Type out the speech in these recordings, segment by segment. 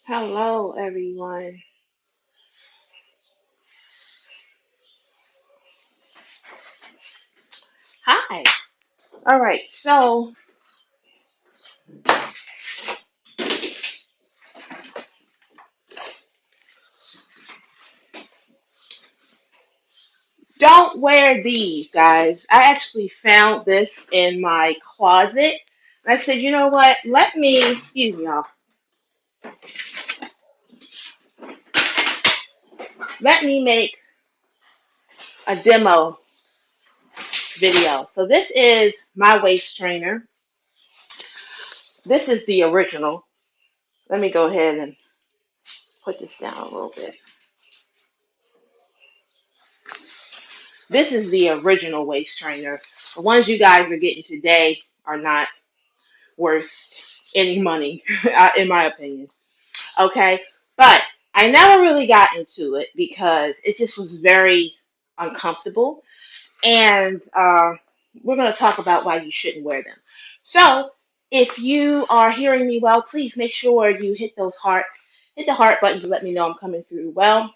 Hello, everyone. Hi. All right. So, don't wear these, guys. I actually found this in my closet. And I said, you know what? Excuse me, y'all. Let me make a demo video. So, this is my waist trainer. This is the original. Let me go ahead and put this down a little bit. This is the original waist trainer. The ones you guys are getting today are not worth any money, in my opinion. Okay, but I never really got into it because it just was very uncomfortable, and we're going to talk about why you shouldn't wear them. So, if you are hearing me well, please make sure you hit the heart button to let me know I'm coming through well.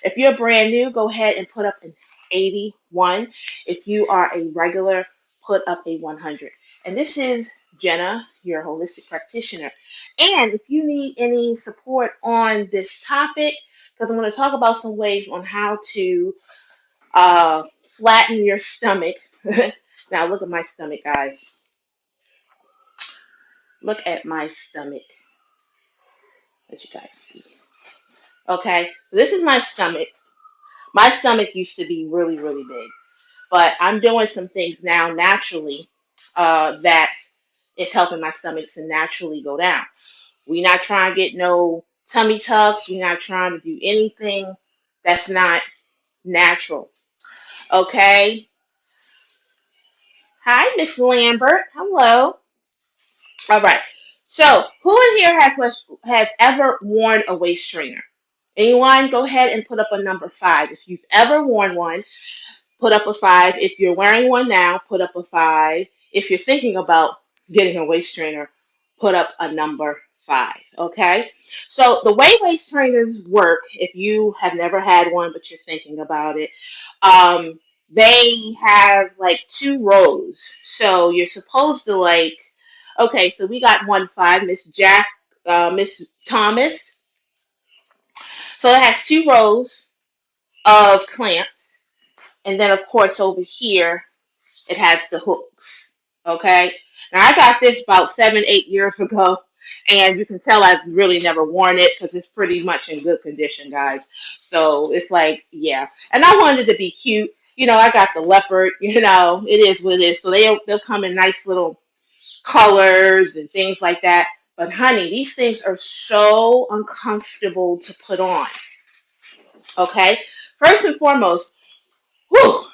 If you're brand new, go ahead and put up an 81. If you are a regular, put up a 100. And this is Jenna, your holistic practitioner. And if you need any support on this topic, because I'm going to talk about some ways on how to flatten your stomach. Now look at my stomach, guys. Look at my stomach. Let you guys see. Okay, so this is my stomach. My stomach used to be really, really big, but I'm doing some things now naturally that is helping my stomach to naturally go down. We're not trying to get no tummy tucks. We're not trying to do anything that's not natural. Okay. Hi, Miss Lambert. Hello. All right. So, who in here has ever worn a waist trainer? Anyone? Go ahead and put up a number 5. If you've ever worn one, put up a 5. If you're wearing one now, put up a 5. If you're thinking about getting a waist trainer, put up a number 5. Okay? So, the way waist trainers work, if you have never had one but you're thinking about it, they have like two rows. So, you're supposed to okay, so we got 1 5, Miss Thomas. So, it has two rows of clamps. And then, of course, over here, it has the hooks. Okay. Now I got this about 7, 8 years ago, and you can tell I've really never worn it because it's pretty much in good condition, guys. So it's like, yeah. And I wanted it to be cute. I got the leopard. It is what it is. So they'll come in nice little colors and things like that. But honey, these things are so uncomfortable to put on. Okay. First and foremost, whew,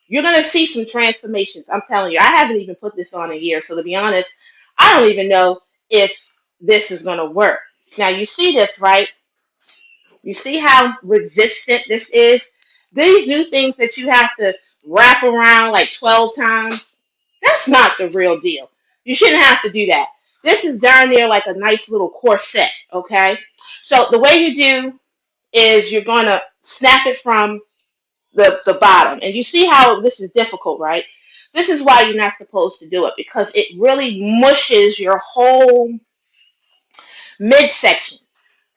you're gonna see some transformations. I'm telling you, I haven't even put this on a year, so to be honest, I don't even know if this is gonna work. Now you see this, right? You see how resistant this is? These new things that you have to wrap around like 12 times, that's not the real deal. You shouldn't have to do that. This is darn near like a nice little corset, okay? So the way you do is you're gonna snap it from the bottom. And you see how this is difficult, right? This is why you're not supposed to do it because it really mushes your whole midsection.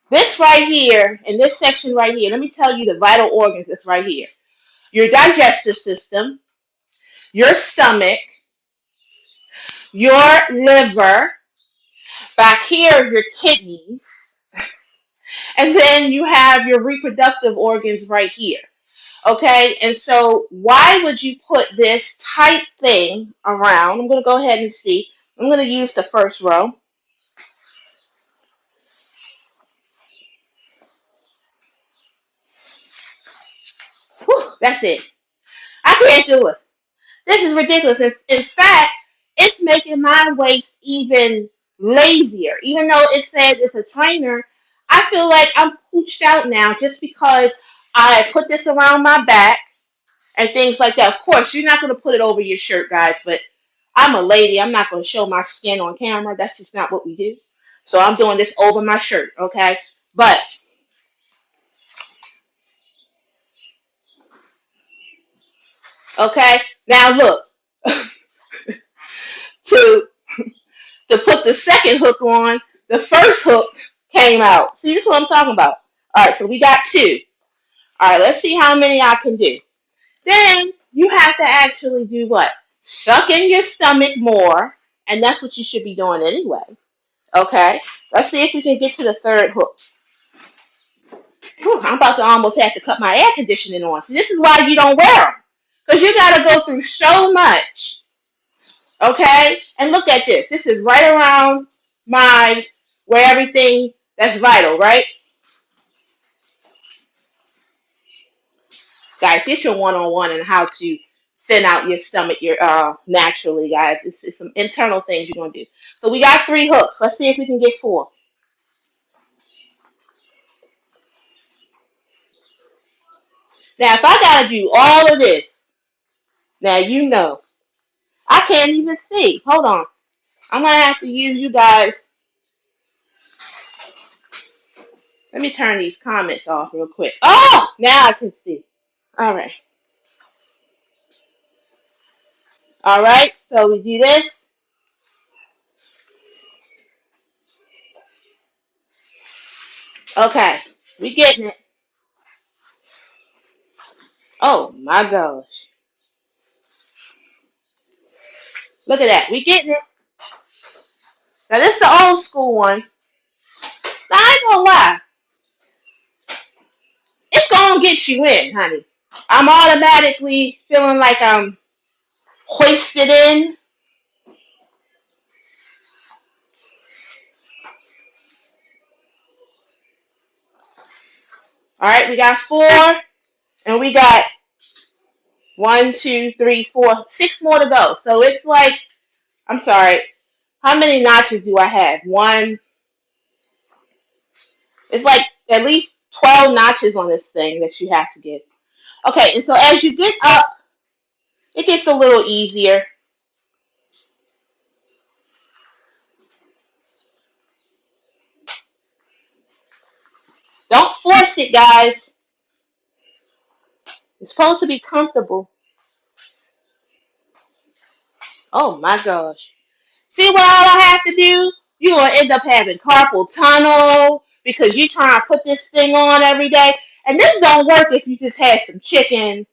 This right here, and this section right here, let me tell you the vital organs that's right here. Your digestive system, your stomach, your liver, back here, your kidneys, and then you have your reproductive organs right here. Okay, and so why would you put this tight thing around? I'm going to go ahead and see. I'm going to use the first row. Whew, that's it. I can't do it. This is ridiculous. In fact, it's making my waist even lazier. Even though it says it's a trainer, I feel like I'm pooched out now just because I put this around my back and things like that. Of course, you're not going to put it over your shirt, guys, but I'm a lady. I'm not going to show my skin on camera. That's just not what we do. So I'm doing this over my shirt, okay? But okay, now look, to put the second hook on, the first hook came out. See, this is what I'm talking about. All right, so we got two. All right, let's see how many I can do. Then you have to actually do what? Suck in your stomach more, and that's what you should be doing anyway. Okay, let's see if we can get to the third hook. Whew, I'm about to almost have to cut my air conditioning on. See, this is why you don't wear them, because you got to go through so much. Okay, and look at this. This is right around my where everything that's vital, right? Guys, get your one-on-one on how to thin out your stomach your naturally, guys. It's some internal things you're gonna do. So we got three hooks. Let's see if we can get four. Now, if I gotta do all of this, now you know I can't even see. Hold on, I'm gonna have to use you guys. Let me turn these comments off real quick. Oh, now I can see. All right, all right. So we do this. Okay, we getting it. Oh my gosh, look at that. We getting it. Now this is the old school one. Now I ain't gonna lie. It's gonna get you in, honey. I'm automatically feeling like I'm hoisted in. All right, we got four, and we got one, two, three, four, six more to go. So it's like, I'm sorry, how many notches do I have? One. It's like at least 12 notches on this thing that you have to get. Okay, and so as you get up, it gets a little easier. Don't force it, guys. It's supposed to be comfortable. Oh my gosh. See what all I have to do? You're going to end up having carpal tunnel because you trying to put this thing on every day. And this don't work if you just had some chicken,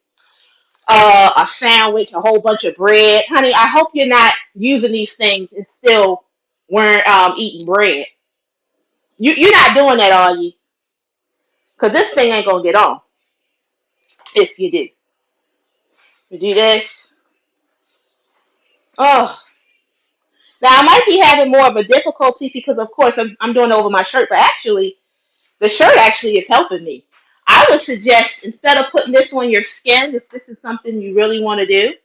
a sandwich, a whole bunch of bread. Honey, I hope you're not using these things and still weren't eating bread. You're not doing that, are you? Because this thing ain't going to get on if you do. You do this. Oh. Now, I might be having more of a difficulty because, of course, I'm doing it over my shirt, but actually, the shirt actually is helping me. I would suggest instead of putting this on your skin, if this is something you really want to do,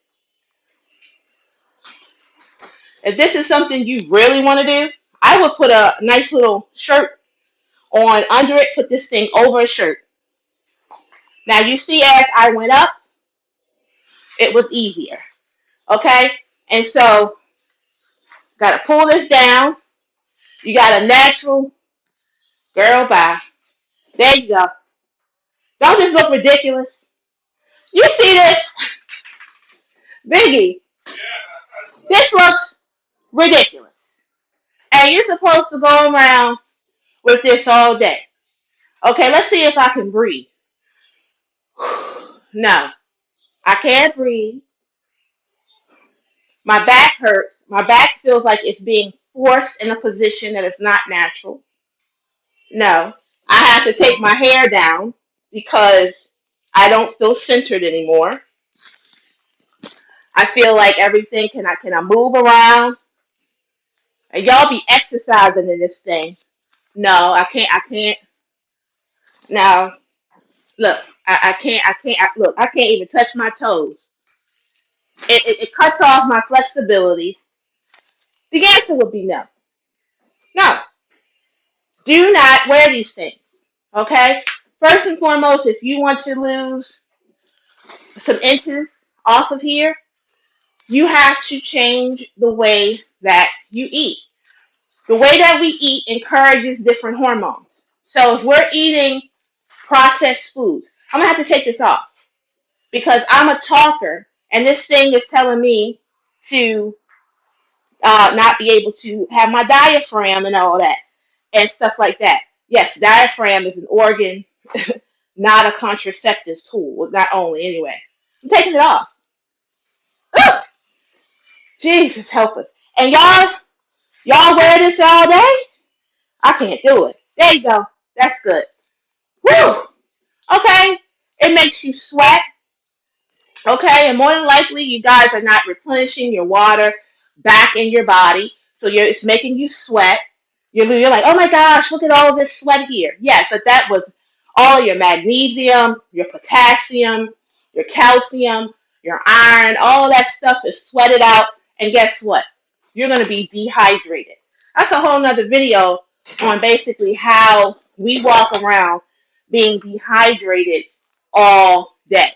if this is something you really want to do, I would put a nice little shirt on under it, put this thing over a shirt. Now you see as I went up, it was easier. Okay? And so, gotta pull this down. You got a natural girl bye. There you go. Don't this look ridiculous? You see this? Biggie, this looks ridiculous. And you're supposed to go around with this all day. Okay, let's see if I can breathe. No, I can't breathe. My back hurts. My back feels like it's being forced in a position that is not natural. No, I have to take my hair down because I don't feel centered anymore. I feel like everything can I move around? And y'all be exercising in this thing. No, I can't. No, look, look, I can't even touch my toes. It cuts off my flexibility. The answer would be no. No, do not wear these things. Okay? First and foremost, if you want to lose some inches off of here, you have to change the way that you eat. The way that we eat encourages different hormones. So if we're eating processed foods, I'm gonna have to take this off because I'm a talker, and this thing is telling me to not be able to have my diaphragm and all that and stuff like that. Yes, diaphragm is an organ, not a contraceptive tool. Well, not only anyway. I'm taking it off. Ugh! Jesus help us. And y'all wear this all day? I can't do it. There you go. That's good. Woo! Okay. It makes you sweat. Okay, and more than likely, you guys are not replenishing your water back in your body, so it's making you sweat. You're like, oh my gosh, look at all of this sweat here. Yes, but that was all your magnesium, your potassium, your calcium, your iron, all of that stuff is sweated out, and guess what? You're going to be dehydrated. That's a whole nother video on basically how we walk around being dehydrated all day.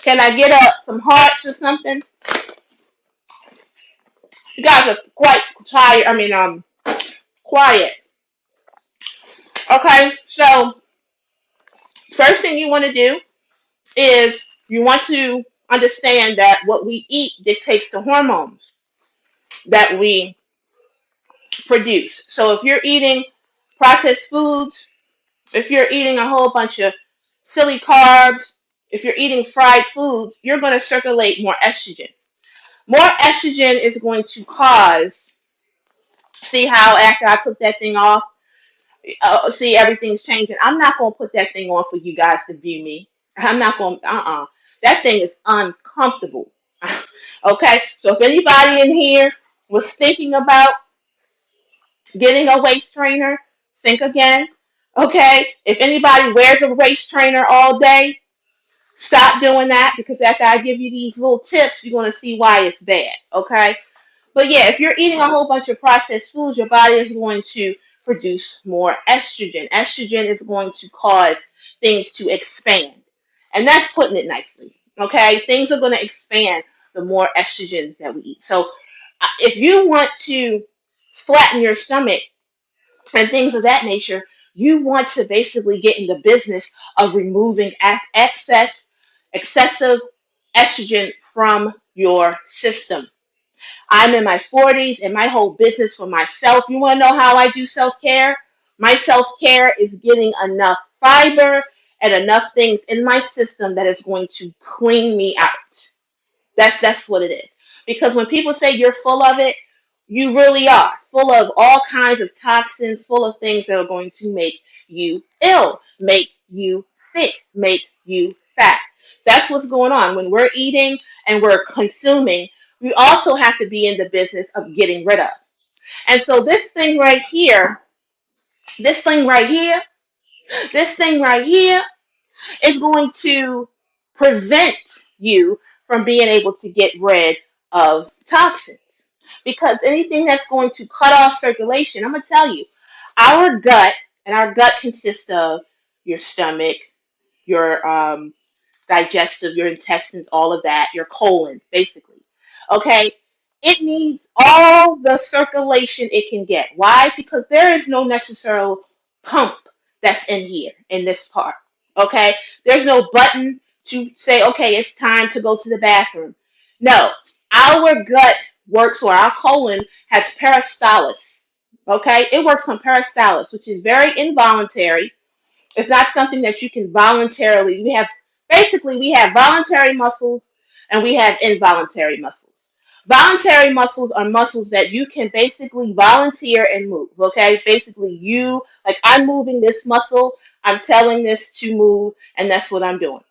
Can I get some hearts or something? You guys are quite tired. Quiet. Okay, so first thing you want to do is you want to understand that what we eat dictates the hormones that we produce. So if you're eating processed foods, if you're eating a whole bunch of silly carbs, if you're eating fried foods, you're going to circulate more estrogen. More estrogen is going to cause, see how after I took that thing off, see everything's changing. I'm not going to put that thing on for you guys to view me. I'm not going That thing is uncomfortable. Okay, so if anybody in here was thinking about getting a waist trainer, think again. Okay, if anybody wears a waist trainer all day, stop doing that, because after I give you these little tips, you're going to see why it's bad. Okay, but yeah, if you're eating a whole bunch of processed foods, your body is going to produce more estrogen. Estrogen is going to cause things to expand. And that's putting it nicely. Okay? Things are going to expand the more estrogens that we eat. So if you want to flatten your stomach and things of that nature, you want to basically get in the business of removing excessive estrogen from your system. I'm in my 40s and my whole business for myself. You want to know how I do self care? My self care is getting enough fiber and enough things in my system that is going to clean me out. That's what it is. Because when people say you're full of it, you really are full of all kinds of toxins, full of things that are going to make you ill, make you sick, make you fat. That's what's going on. When we're eating and we're consuming, we also have to be in the business of getting rid of. And so this thing right here, this thing right here is going to prevent you from being able to get rid of toxins. Because anything that's going to cut off circulation, I'm going to tell you, our gut, and our gut consists of your stomach, your digestive, your intestines, all of that, your colon, basically. Okay? It needs all the circulation it can get. Why? Because there is no necessary pump that's in here, in this part. Okay? There's no button to say, okay, it's time to go to the bathroom. No. Our gut works, or our colon has peristalsis. Okay? It works on peristalsis, which is very involuntary. It's not something that you can voluntarily. We have voluntary muscles and we have involuntary muscles. Voluntary muscles are muscles that you can basically volunteer and move. Okay, basically like I'm moving this muscle, I'm telling this to move, and that's what I'm doing.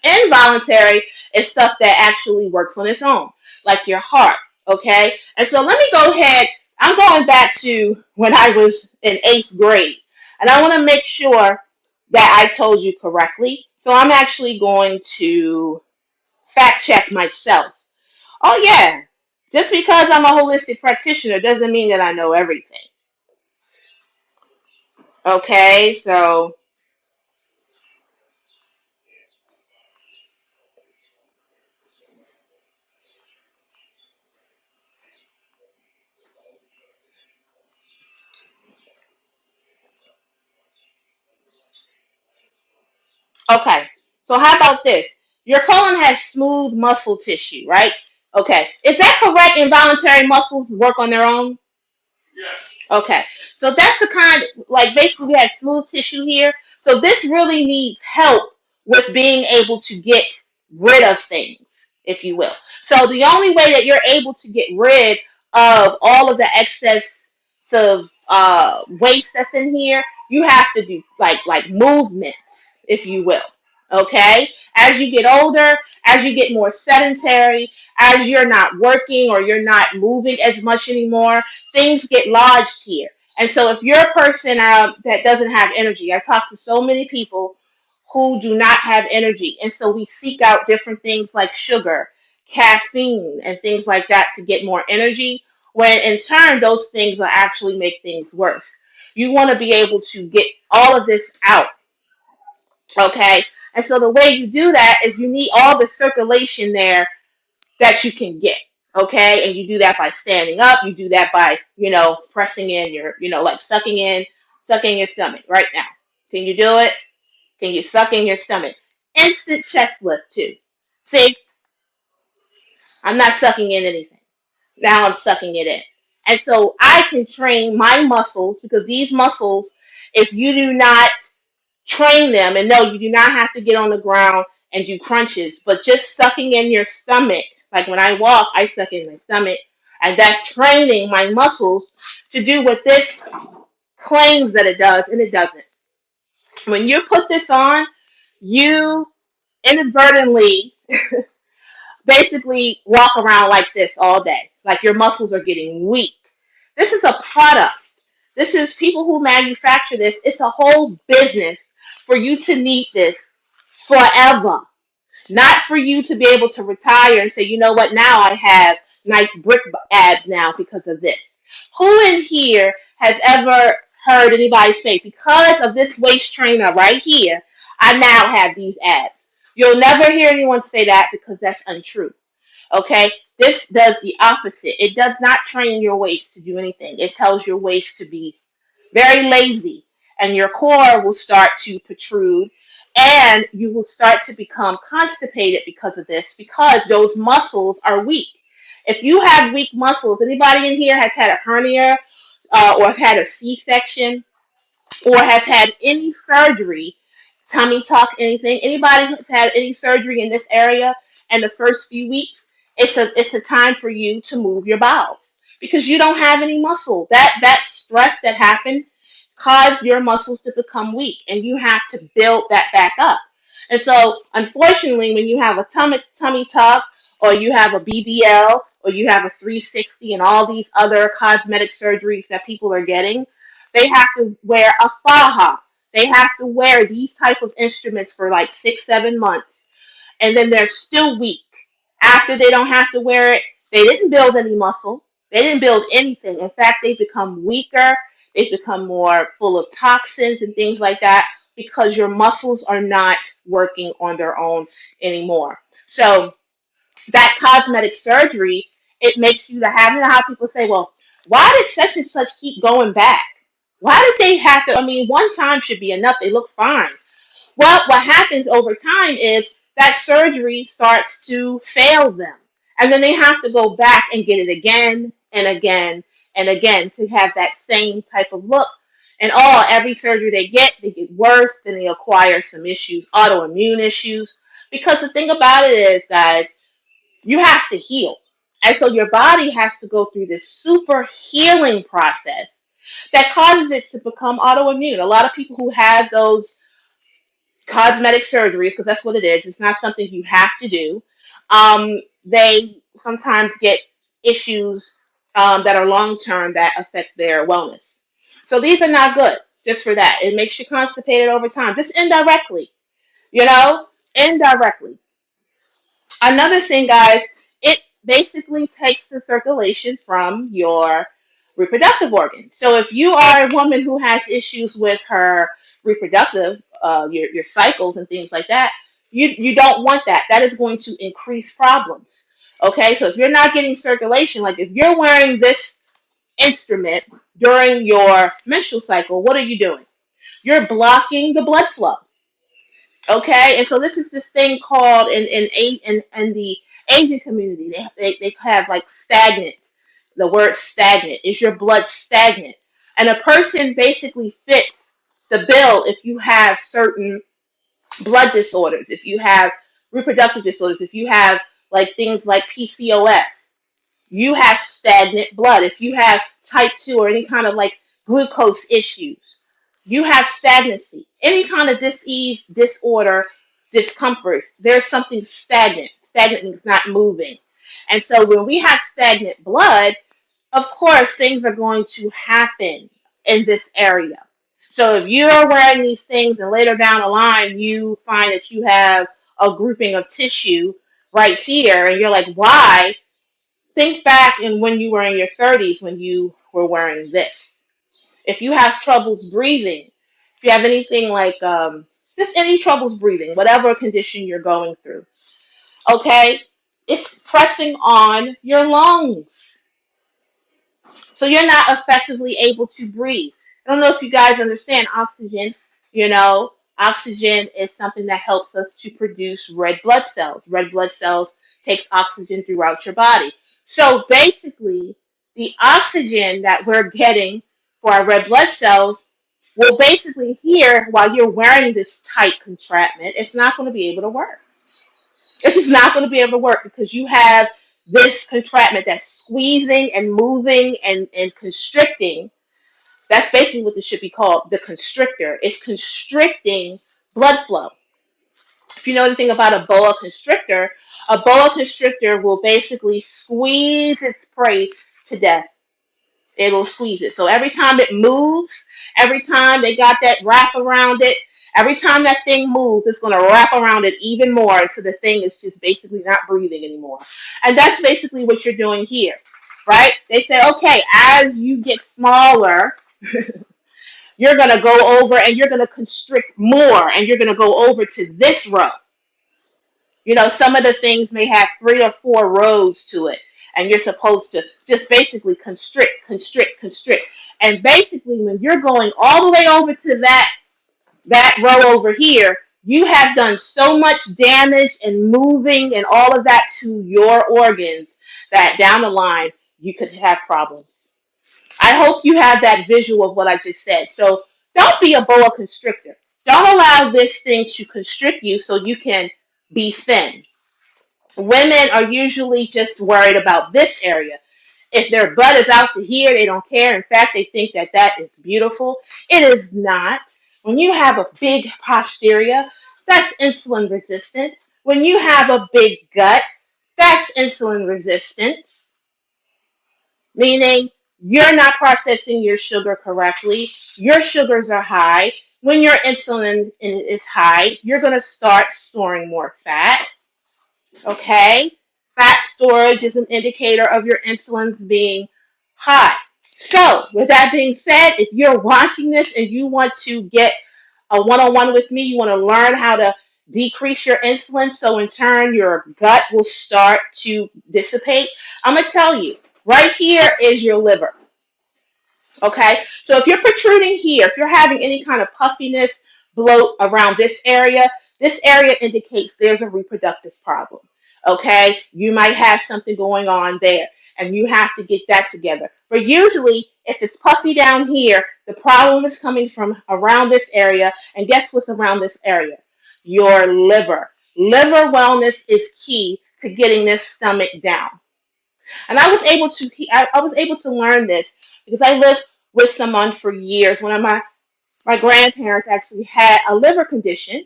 Involuntary is stuff that actually works on its own, like your heart. Okay, and so let me go ahead. I'm going back to when I was in 8th grade, and I want to make sure that I told you correctly. So I'm actually going to fact check myself. Oh yeah, just because I'm a holistic practitioner doesn't mean that I know everything. Okay, so Okay. So how about this? Your colon has smooth muscle tissue, right? Okay. Is that correct? Involuntary muscles work on their own? Okay. So that's the kind, like basically we have smooth tissue here. So this really needs help with being able to get rid of things, if you will. So the only way that you're able to get rid of all of the excess of waste that's in here, you have to do like movements, if you will. Okay? As you get older, as you get more sedentary, as you're not working or you're not moving as much anymore, things get lodged here. And so if you're a person that doesn't have energy, I talk to so many people who do not have energy. And so we seek out different things like sugar, caffeine, and things like that to get more energy, when in turn, those things will actually make things worse. You want to be able to get all of this out, okay? And so the way you do that is you need all the circulation there that you can get. Okay. And you do that by standing up. You do that by, pressing in your, like sucking your stomach right now. Can you do it? Can you suck in your stomach? Instant chest lift too. See, I'm not sucking in anything. Now I'm sucking it in. And so I can train my muscles because these muscles, if you do not train them, and no, you do not have to get on the ground and do crunches, but just sucking in your stomach. Like when I walk, I suck in my stomach, and that's training my muscles to do what this claims that it does, and it doesn't. When you put this on, you inadvertently basically walk around like this all day, like your muscles are getting weak. This is a product. This is people who manufacture this. It's a whole business for you to need this forever. Not for you to be able to retire and say, you know what, now I have nice brick abs now because of this. Who in here has ever heard anybody say, because of this waist trainer right here, I now have these abs? You'll never hear anyone say that because that's untrue. Okay? This does the opposite. It does not train your waist to do anything. It tells your waist to be very lazy, and your core will start to protrude, and you will start to become constipated because of this, because those muscles are weak. If you have weak muscles, anybody in here has had a hernia or had a C-section or has had any surgery, tummy tuck, anything, anybody who's had any surgery in this area in the first few weeks, it's a time for you to move your bowels because you don't have any muscle. That stress that happened caused your muscles to become weak, and you have to build that back up. And so, unfortunately, when you have a tummy tuck, or you have a BBL, or you have a 360, and all these other cosmetic surgeries that people are getting, they have to wear a faja. They have to wear these type of instruments for like 6, 7 months, and then they're still weak. After they don't have to wear it, they didn't build any muscle. They didn't build anything. In fact, they've become weaker. They've become more full of toxins and things like that because your muscles are not working on their own anymore. So that cosmetic surgery, it makes you to have, how people say, well, why did such and such keep going back? Why did they have to? I mean, one time should be enough. They look fine. Well, what happens over time is that surgery starts to fail them. And then they have to go back and get it again and again and again to have that same type of look. And every surgery they get worse, then they acquire some issues, autoimmune issues. Because the thing about it is, guys, you have to heal. And so your body has to go through this super healing process that causes it to become autoimmune. A lot of people who have those cosmetic surgeries, because that's what it is. It's not something you have to do. They sometimes get issues that are long term that affect their wellness. So these are not good. Just for that, it makes you constipated over time, just indirectly. You know, indirectly. Another thing, guys, it basically takes the circulation from your reproductive organs. So if you are a woman who has issues with her reproductive, your cycles and things like that, you don't want that. That is going to increase problems. Okay, so if you're not getting circulation, like if you're wearing this instrument during your menstrual cycle, what are you doing? You're blocking the blood flow. Okay, and so this is this thing called in the Asian community. They have like stagnant. The word stagnant is your blood stagnant, and a person basically fits the bill if you have certain blood disorders, if you have reproductive disorders, if you have like things like PCOS, you have stagnant blood. If you have type 2 or any kind of like glucose issues, you have stagnancy. Any kind of disease, disorder, discomfort, there's something stagnant. Stagnant means not moving. And so when we have stagnant blood, of course, things are going to happen in this area. So if you're wearing these things and later down the line you find that you have a grouping of tissue right here and you're like, why? Think back in when you were in your 30s when you were wearing this. If you have troubles breathing, if you have anything like just any troubles breathing, whatever condition you're going through, okay, it's pressing on your lungs. So you're not effectively able to breathe. I don't know if you guys understand oxygen. Oxygen is something that helps us to produce red blood cells. Red blood cells takes oxygen throughout your body. So basically, the oxygen that we're getting for our red blood cells will basically here, while you're wearing this tight contraption, it's not going to be able to work. It's just not going to be able to work because you have this contraption that's squeezing and moving and constricting. That's basically what this should be called, the constrictor. It's constricting blood flow. If you know anything about a boa constrictor will basically squeeze its prey to death. It'll squeeze it. So every time it moves, every time they got that wrap around it, every time that thing moves, it's going to wrap around it even more until the thing is just basically not breathing anymore. And that's basically what you're doing here, right? They say, okay, as you get smaller, you're going to go over and you're going to constrict more and you're going to go over to this row. Some of the things may have 3 or 4 rows to it, and you're supposed to just basically constrict, constrict, constrict. And basically, when you're going all the way over to that row over here, you have done so much damage and moving and all of that to your organs that down the line you could have problems. I hope you have that visual of what I just said. So don't be a boa constrictor. Don't allow this thing to constrict you so you can be thin. Women are usually just worried about this area. If their butt is out to here, they don't care. In fact, they think that that is beautiful. It is not. When you have a big posterior, that's insulin resistance. When you have a big gut, that's insulin resistance, meaning you're not processing your sugar correctly. Your sugars are high. When your insulin is high, you're going to start storing more fat. Okay? Fat storage is an indicator of your insulins being high. So, with that being said, if you're watching this and you want to get a one-on-one with me, you want to learn how to decrease your insulin so in turn your gut will start to dissipate, I'm going to tell you, right here is your liver. Okay, so if you're protruding here, if you're having any kind of puffiness, bloat around this area indicates there's a reproductive problem. Okay, you might have something going on there, and you have to get that together. But usually, if it's puffy down here, the problem is coming from around this area, and guess what's around this area? Your liver. Liver wellness is key to getting this stomach down. And I was able to learn this because I lived with someone for years. One of my grandparents actually had a liver condition.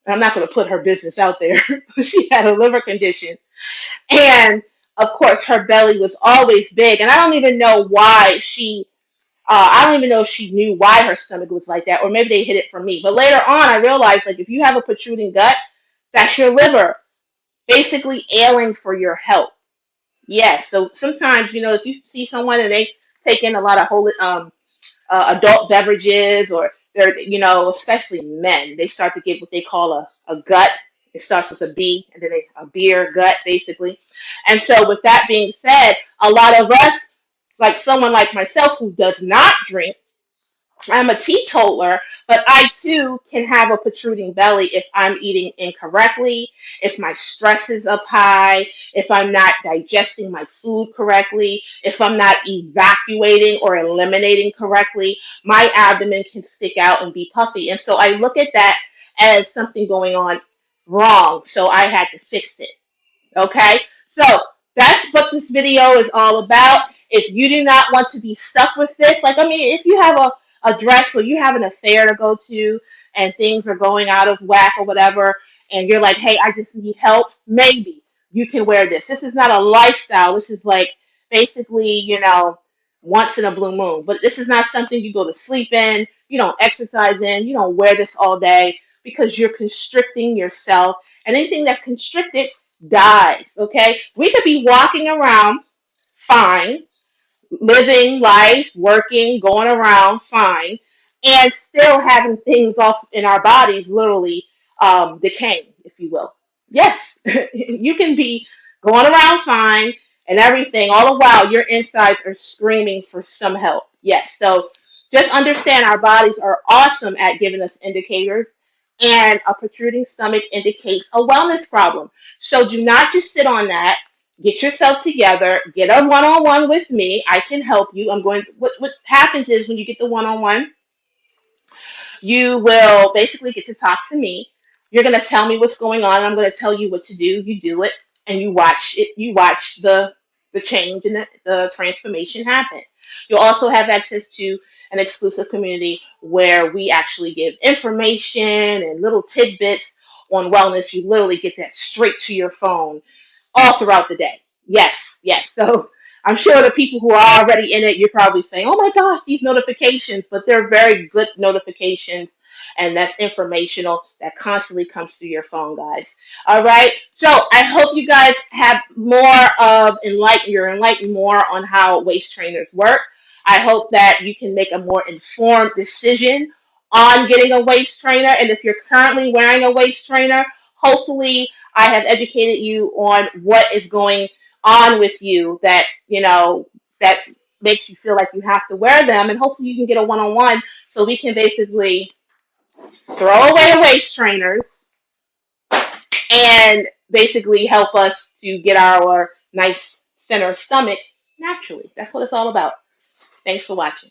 I'm not going to put her business out there, but she had a liver condition. And of course, her belly was always big. And I don't even know if she knew why her stomach was like that, or maybe they hid it from me. But later on, I realized like if you have a protruding gut, that's your liver basically ailing for your health. Yes. So sometimes, if you see someone and they take in a lot of adult beverages, or they're, especially men, they start to get what they call a gut. It starts with a B and then a beer gut, basically. And so with that being said, a lot of us, like someone like myself who does not drink, I'm a teetotaler, but I too can have a protruding belly if I'm eating incorrectly, if my stress is up high, if I'm not digesting my food correctly, if I'm not evacuating or eliminating correctly, my abdomen can stick out and be puffy. And so I look at that as something going on wrong. So I had to fix it. Okay, so that's what this video is all about. If you do not want to be stuck with this, like, I mean, if you have a dress or you have an affair to go to and things are going out of whack or whatever, and you're like, hey, I just need help, maybe you can wear this. This is not a lifestyle. This is like basically, once in a blue moon. But this is not something you go to sleep in, you don't exercise in, you don't wear this all day because you're constricting yourself. And anything that's constricted dies, okay? We could be walking around fine, living life, working, going around fine, and still having things off in our bodies literally decaying, if you will. Yes, you can be going around fine and everything, all the while your insides are screaming for some help. Yes, so just understand our bodies are awesome at giving us indicators, and a protruding stomach indicates a wellness problem. So do not just sit on that. Get yourself together, get a one-on-one with me. I can help you. What happens is when you get the one-on-one, you will basically get to talk to me. You're going to tell me what's going on. I'm going to tell you what to do. You do it, and you watch it. You watch the change and the transformation happen. You'll also have access to an exclusive community where we actually give information and little tidbits on wellness. You literally get that straight to your phone all throughout the day. Yes, yes. So I'm sure the people who are already in it, you're probably saying, oh my gosh, these notifications, but they're very good notifications. And that's informational that constantly comes through your phone, guys. All right. So I hope you guys have more of you're enlightened more on how waist trainers work. I hope that you can make a more informed decision on getting a waist trainer. And if you're currently wearing a waist trainer, hopefully I have educated you on what is going on with you that makes you feel like you have to wear them, and hopefully you can get a one-on-one so we can basically throw away the waist trainers and basically help us to get our nice thinner stomach naturally. That's what it's all about. Thanks for watching.